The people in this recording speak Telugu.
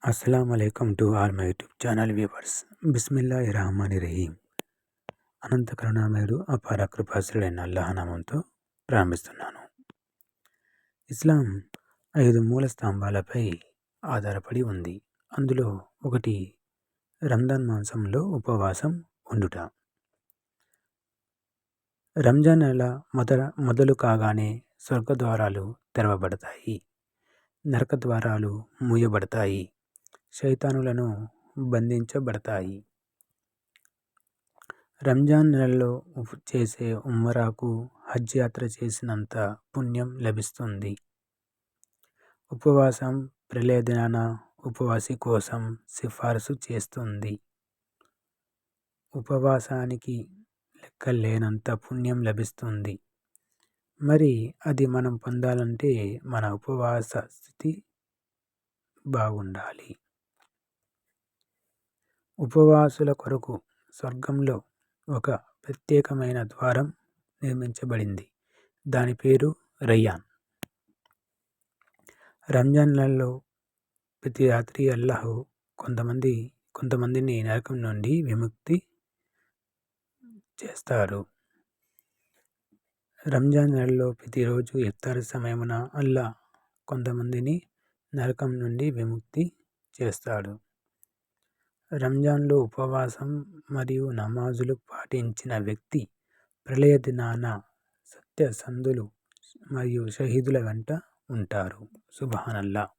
అస్సలాముఅలైకుం to all my YouTube channel viewers. బిస్మిల్లాహిర్రహమానిర్రహీం. అనంత కరుణామయుడు అపార కృపాశీలుడైన అల్లాహ్ నామంతో ప్రారంభిస్తున్నాను. ఇస్లాం 5 మూల స్తంభాలపై ఆధారపడి ఉంది. అందులో ఒకటి రంజాన్ మాసంలో ఉపవాసం ఉండుట. రంజాన్ నెల మొదలు కాగానే స్వర్గద్వారాలు తెరవబడతాయి, నరక ద్వారాలు మూయబడతాయి, శైతానులను బంధించబడతాయి. రంజాన్ నెలలో చేసే ఉమ్రాకు హజ్ యాత్ర చేసినంత పుణ్యం లభిస్తుంది. ఉపవాసం ప్రళయదినాన ఉపవాసి కోసం సిఫారసు చేస్తుంది. ఉపవాసానికి లెక్కలేనంత పుణ్యం లభిస్తుంది. మరి అది మనం పొందాలంటే మన ఉపవాస స్థితి బాగుండాలి. ఉపవాసుల కొరకు స్వర్గంలో ఒక ప్రత్యేకమైన ద్వారం నిర్మించబడింది. దాని పేరు రయ్యాన్. రంజాన్ నెలలో ప్రతి రాత్రి అల్లాహ్ కొంతమందిని నరకం నుండి విముక్తి చేస్తారు. రంజాన్ నెలలో ప్రతిరోజు ఇఫ్తార్ సమయమున అల్లాహ్ కొంతమందిని నరకం నుండి విముక్తి చేస్తాడు. రంజాన్లో ఉపవాసం మరియు నమాజులు పాటించిన వ్యక్తి ప్రళయ దినాన సత్యసంధులు మరియు షహీదుల వెంట ఉంటారు. సుబ్హానల్లాహ్.